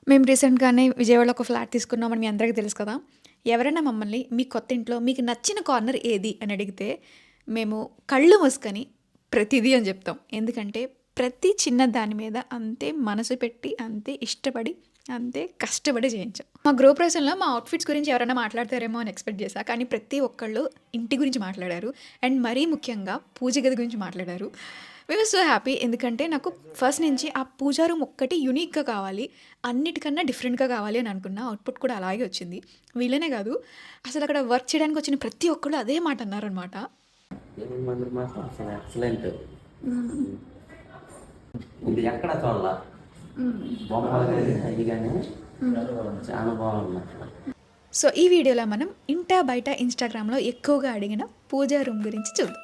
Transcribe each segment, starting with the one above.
మేము రీసెంట్‌గానే విజయవాడలో ఒక ఫ్లాట్ తీసుకున్నామని మీ అందరికీ తెలుసు కదా! ఎవరైనా మమ్మల్ని మీ కొత్త ఇంట్లో మీకు నచ్చిన కార్నర్ ఏది అని అడిగితే, మేము కళ్ళు మూసుకొని ప్రతిదీ అని చెప్తాం. ఎందుకంటే ప్రతి చిన్న దాని మీద అంతే మనసు పెట్టి, అంతే ఇష్టపడి, అంతే కష్టపడి చేయించాం. మా గృహప్రవేశంలో మా అవుట్‌ఫిట్స్ గురించి ఎవరైనా మాట్లాడతారేమో అని ఎక్స్‌పెక్ట్ చేశా. కానీ ప్రతి ఒక్కళ్ళు ఇంటి గురించి మాట్లాడారు. అండ్ మరీ ముఖ్యంగా పూజ గది గురించి మాట్లాడారు. వి వర్ సో హ్యాపీ. ఎందుకంటే నాకు ఫస్ట్ నుంచి ఆ పూజా రూమ్ ఒక్కటి యూనిక్‌గా కావాలి. అన్నిటికన్నా డిఫరెంట్‌గా కావాలి అని అనుకున్నా. అవుట్‌పుట్ కూడా అలాగే వచ్చింది. వీళ్ళనే కాదు, అసలక్కడ వర్క్ చేయడానికి వచ్చిన ప్రతి ఒక్కళ్ళు అదే మాట అన్నారనమాట. దేవుని మందిరం మాత్రం అసలు ఎక్సలెంట్. హ్మ్. ఇది ఎక్కడ చూడాల బొమ్మలు కానీ అవి కానీ చాలా బాగున్నాయి. సో ఈ వీడియోలో మనం ఇంటా బయట ఇన్‌స్టాగ్రామ్‌లో ఎక్కువగా అడిగిన పూజా రూమ్ గురించి చూద్దాం.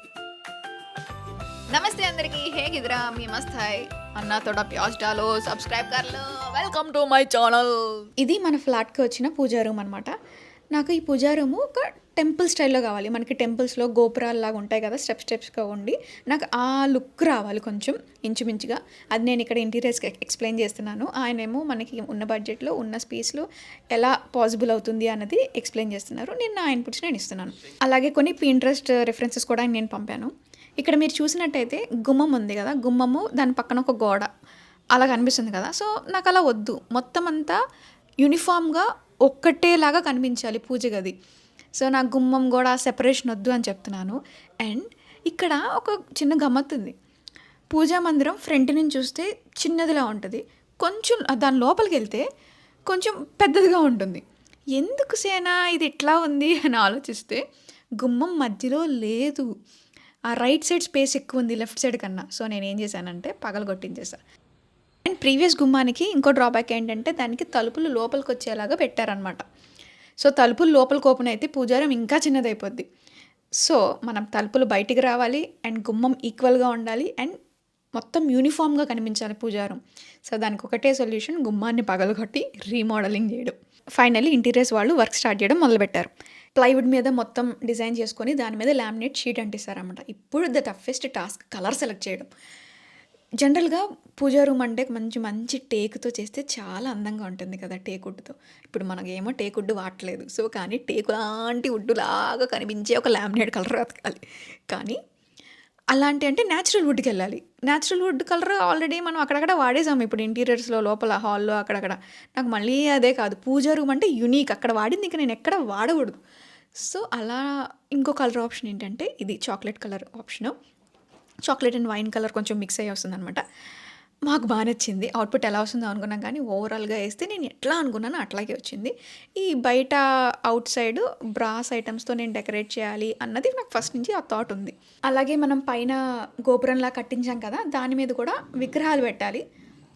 నమస్తే అందరికీ, ಹೇಗಿದ್ದೀರಾ? मी मस्त है. अन्ना थोड़ा प्याज डालो, सब्सक्राइब कर लो. Welcome to my channel. ఇది మన ఫ్లాట్‌కి వచ్చిన పూజా రూమ్ అనమాట. నాకు ఈ పూజా రూము ఒక టెంపుల్ స్టైల్‌లో కావాలి. మనకి టెంపుల్స్‌లో గోపురాల్లాగా ఉంటాయి కదా! స్టెప్స్‌గా ఉండి, నాకు ఆ లుక్ రావాలి కొంచెం ఇంచుమించుగా. అది నేను ఇక్కడ ఇంటీరియర్స్‌కి ఎక్స్‌ప్లెయిన్ చేస్తున్నాను. ఆయనేమో మనకి ఉన్న బడ్జెట్‌లో, ఉన్న స్పేస్‌లో ఎలా పాసిబుల్ అవుతుంది అన్నది ఎక్స్‌ప్లెయిన్ చేస్తున్నారు. నేను నా ఇన్పుట్స్ నేను ఇస్తున్నాను. అలాగే కొన్ని పింట్రెస్ట్ రిఫరెన్సెస్ కూడా నేను పంపాను. ఇక్కడ మీరు చూసినట్టయితే గుమ్మం ఉంది కదా! గుమ్మము దాని పక్కన ఒక గోడ అలా కనిపిస్తుంది కదా! సో నాకు అలా వద్దు. మొత్తం అంతా యూనిఫామ్‌గా ఒక్కటేలాగా కనిపించాలి పూజ గది. సో నాకు గుమ్మం గోడ సెపరేషన్ వద్దు అని చెప్తున్నాను. అండ్ ఇక్కడ ఒక చిన్న గమ్మత్తుంది. పూజా మందిరం ఫ్రంట్ నుంచి చూస్తే చిన్నదిలా ఉంటుంది. కొంచెం దాని లోపలికెళ్తే కొంచెం పెద్దదిగా ఉంటుంది. ఎందుకు సేనా ఇది ఇట్లా ఉంది అని ఆలోచిస్తే గుమ్మం మధ్యలో లేదు. ఆ రైట్ సైడ్ స్పేస్ ఎక్కువ ఉంది లెఫ్ట్ సైడ్ కన్నా. సో నేనేం చేశానంటే పగలగొట్టించేసా. అండ్ ప్రీవియస్ గుమ్మానికి ఇంకో డ్రాబ్యాక్ ఏంటంటే దానికి తలుపులు లోపలికి వచ్చేలాగా పెట్టారనమాట. సో తలుపులు లోపలికి ఓపెన్ అయితే పూజారం ఇంకా చిన్నదైపోద్ది. సో మనం తలుపులు బయటికి రావాలి అండ్ గుమ్మం ఈక్వల్గా ఉండాలి అండ్ మొత్తం యూనిఫామ్గా కనిపించాలి పూజారం. సో దానికి ఒకటే సొల్యూషన్, గుమ్మాన్ని పగలగొట్టి రీమోడలింగ్ చేయడం. ఫైనల్లీ ఇంటీరియర్స్ వాళ్ళు వర్క్ స్టార్ట్ చేయడం మొదలుపెట్టారు. ప్లైవుడ్ మీద మొత్తం డిజైన్ చేసుకొని దాని మీద లామినేట్ షీట్ అంటిస్తారనమాట. ఇప్పుడు the toughest task colour select చేయడం. జనరల్‌గా పూజా రూమ్ అంటే మంచి మంచి టేకుతో చేస్తే చాలా అందంగా ఉంటుంది కదా! టేకు వుడ్‌తో. ఇప్పుడు మనకేమో టేకు వుడ్ వాడట్లేదు. సో కానీ టేకు లాంటి వుడ్‌లాగా కనిపించే ఒక లామినేట్ కలర్ వెతకాలి. కానీ అలాంటి అంటే న్యాచురల్ వుడ్‌కెళ్ళాలి. న్యాచురల్ వుడ్ కలర్ ఆల్రెడీ మనం అక్కడక్కడ వాడేసాము. ఇప్పుడు ఇంటీరియర్స్‌లో లోపల హాల్‌లో అక్కడక్కడ. నాకు మళ్ళీ అదే కాదు. పూజా రూమ్ అంటే యూనిక్. అక్కడ వాడింది ఇంక నేను ఎక్కడ వాడకూడదు. సో అలా ఇంకో కలర్ ఆప్షన్ ఏంటంటే ఇది chocolate colour option. Chocolate and wine colour కొంచెం మిక్స్ అయ్యి వస్తుందనమాట. మాకు బా నచ్చింది. అవుట్‌పుట్ ఎలా వస్తుందో అనుకున్నాం కానీ ఓవరాల్‌గా ఏస్తే నేను ఎట్లా అనుకున్నానో అట్లాగే వచ్చింది. ఈ బయట ఔట్ సైడ్ బ్రాస్ ఐటెమ్స్‌తో నేను డెకరేట్ చేయాలి అన్నది నాకు ఫస్ట్ నుంచి ఆ థాట్ ఉంది. అలాగే మనం పైన గోపురంలా కట్టించాం కదా! దాని మీద కూడా విగ్రహాలు పెట్టాలి.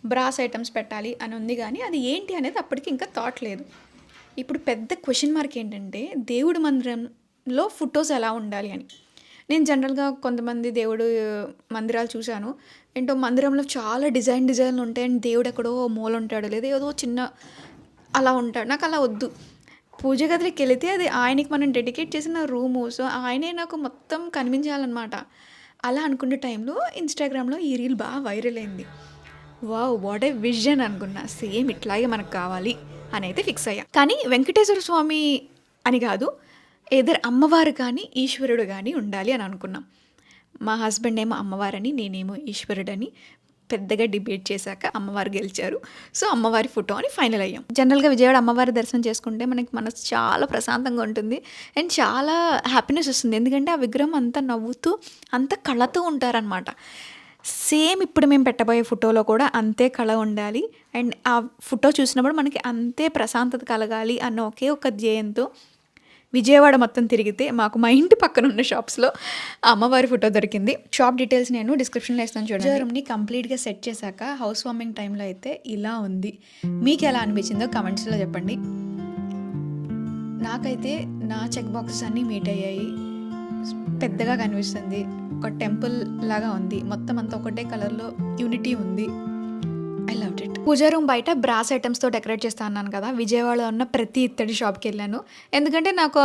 బ్రాస్ ఐటెమ్స్ పెట్టాలి అని ఉంది గానీ అది ఏంటి అనేది అప్పటికి ఇంకా థాట్ లేదు. ఇప్పుడు పెద్ద క్వెషన్ మార్క్ ఏంటంటే దేవుడి మందిరంలో ఫోటోస్ ఎలా ఉండాలి అని. నేను జనరల్‌గా కొంతమంది దేవుడు మందిరాలు చూశాను. ఏంటో మందిరంలో చాలా డిజైన్‌లు ఉంటాయి. అండ్ దేవుడు ఎక్కడో మూల ఉంటాడు. లేదా ఏదో చిన్న అలా ఉంటాడు. నాకు అలా వద్దు. పూజ గదిలోకెళితే అది ఆయనకి మనం డెడికేట్ చేసిన రూము. సో ఆయనే నాకు మొత్తం కనిపించాలనమాట. అలా అనుకునే టైంలో ఇన్‌స్టాగ్రామ్‌లో ఈ రీల్ బా వైరల్ అయింది. వావ్! వాట్ ఏ విజన్ అనుకున్నా. సేమ్ ఇట్లాగే మనకు కావాలి అనైతే ఫిక్స్ అయ్యా. కానీ వెంకటేశ్వర స్వామి అని కాదు, ఎయిదర్ అమ్మవారు కానీ, ఈశ్వరుడు గానీ ఉండాలి అని అనుకున్నాం. మా హస్బెండ్ ఏమో అమ్మవారని, నేనేమో ఈశ్వరుడని పెద్దగా డిబేట్ చేశాక అమ్మవారు గెలిచారు. సో అమ్మవారి ఫోటో అని ఫైనల్ అయ్యాం. జనరల్‌గా విజయవాడ అమ్మవారి దర్శనం చేసుకుంటే మనకి మనసు చాలా ప్రశాంతంగా ఉంటుంది. అండ్ చాలా హ్యాపీనెస్ వస్తుంది. ఎందుకంటే ఆ విగ్రహం అంతా నవ్వుతూ, అంత కళతో ఉంటారనమాట. సేమ్ ఇప్పుడు మేము పెట్టబోయే ఫోటోలో కూడా అంతే కళ ఉండాలి. అండ్ ఆ ఫోటో చూసినప్పుడు మనకి అంతే ప్రశాంతత కలగాలి అన్న ఒకే ఒక ధ్యేయంతో విజయవాడ మొత్తం తిరిగితే మాకు మా ఇంటి పక్కన ఉన్న షాప్స్‌లో ఆ అమ్మవారి ఫోటో దొరికింది. షాప్ డీటెయిల్స్ నేను డిస్క్రిప్షన్‌లో ఇస్తాను చూడండి. పూజా రూమ్‌ని కంప్లీట్‌గా సెట్ చేశాక హౌస్ వార్మింగ్ టైంలో అయితే ఇలా ఉంది. మీకెలా అనిపించిందో కమెంట్స్‌లో చెప్పండి. నాకైతే నా చెక్ బాక్సెస్ అన్నీ మీట్ అయ్యాయి. పెద్దగా కనిపిస్తుంది. ఒక టెంపుల్ లాగా ఉంది. మొత్తం అంతా ఒకటే కలర్‌లో యూనిటీ ఉంది. I loved it. Puja room బయట బ్రాస్ ఐటెమ్స్‌తో డెకరేట్ చేస్తా అన్నాను కదా! విజయవాడలో ఉన్న ప్రతి ఇత్తడి షాప్‌కెళ్ళాను. ఎందుకంటే నాకు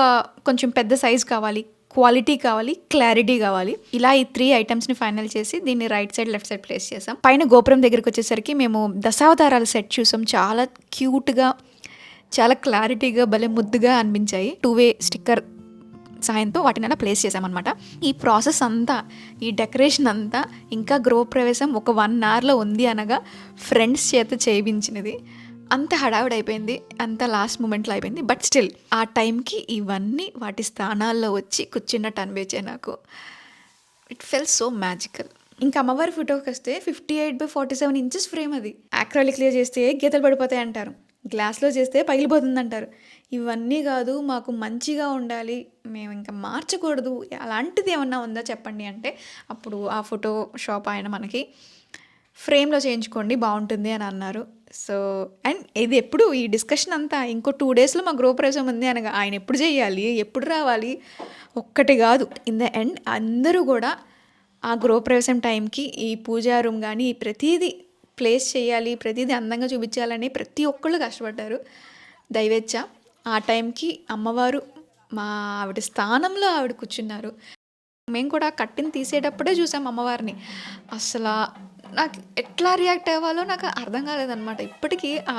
కొంచెం పెద్ద సైజ్ కావాలి. క్వాలిటీ కావాలి, క్లారిటీ కావాలి. ఇలా ఈ 3 ఐటమ్స్ని ఫైనల్ చేసి దీన్ని right side left side place చేసాం. పైన గోపురం దగ్గరికి వచ్చేసరికి మేము దశావతారాల సెట్ చూసాం. చాలా క్యూట్గా, చాలా క్లారిటీగా, భలే ముద్దుగా అనిపించాయి. 2-వే స్టిక్కర్ సాయంతో వాటిని అలా ప్లేస్ చేసామన్నమాట. ఈ ప్రాసెస్ అంతా, ఈ డెకరేషన్ అంతా ఇంకా గృహప్రవేశం ఒక 1 అవర్లో ఉంది అనగా ఫ్రెండ్స్ చేత చేయించినది. అంత హడావిడి అయిపోయింది, అంత లాస్ట్ మూమెంట్లో అయిపోయింది. బట్ స్టిల్ ఆ టైంకి ఇవన్నీ వాటి స్థానాల్లో వచ్చి కూర్చున్నట్టు అనిపించాయి నాకు. It felt so magical. ఇంకా అమ్మవారి ఫోటోకి వస్తే 58/47 ఇంచెస్ ఫ్రేమ్. అది యాక్రాలిక్లో చేస్తే గీతలు పడిపోతాయి అంటారు, గ్లాస్లో చేస్తే పగిలిపోతుంది అంటారు. ఇవన్నీ కాదు, మాకు మంచిగా ఉండాలి, మేము ఇంకా మార్చకూడదు, అలాంటిది ఏమన్నా ఉందా చెప్పండి అంటే అప్పుడు ఆ ఫోటో షాప్ ఆయన మనకి ఫ్రేమ్లో చేయించుకోండి బాగుంటుంది అని అన్నారు. సో అండ్ ఇది ఎప్పుడు ఈ డిస్కషన్ అంతా ఇంకో 2 డేస్లో మా గృహప్రవేశం ఉంది అనగా ఆయన ఎప్పుడు చేయాలి, ఎప్పుడు రావాలి, ఒక్కటి కాదు. ఇన్ ద ఎండ్ అందరూ కూడా ఆ గృహప్రవేశం టైంకి ఈ పూజా రూమ్ కానీ ప్రతిదీ ప్లేస్ చేయాలి, ప్రతిదీ అందంగా చూపించాలని ప్రతి ఒక్కళ్ళు కష్టపడ్డారు. దైవేచ్ఛ ఆ టైంకి అమ్మవారు మా ఆవిడ స్థానంలో ఆవిడ కూర్చున్నారు. మేము కూడా కట్టిన తీసేటప్పుడే చూసాం అమ్మవారిని. అసలు నాకు ఎట్లా రియాక్ట్ అవ్వాలో నాకు అర్థం కాలేదన్నమాట. ఇప్పటికీ ఆ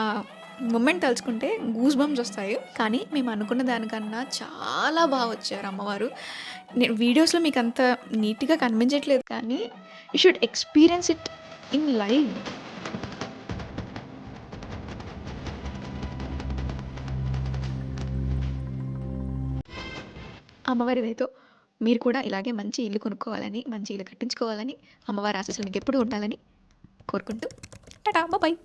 మూమెంట్ తలుచుకుంటే గూస్ బంప్స్ వస్తాయి. కానీ మేము అనుకున్న దానికన్నా చాలా బాగా వచ్చారు అమ్మవారు. నేను వీడియోస్లో మీకు అంత నీట్గా కనిపించట్లేదు, కానీ you should experience it in live. అమ్మవారి దయతో మీరు కూడా ఇలాగే మంచి ఇల్లు కొనుక్కోవాలని, మంచి ఇల్లు కట్టించుకోవాలని, అమ్మవారి ఆశీస్సులు మీకు ఎప్పుడు ఉండాలని కోరుకుంటూ టాటా, బాయ్.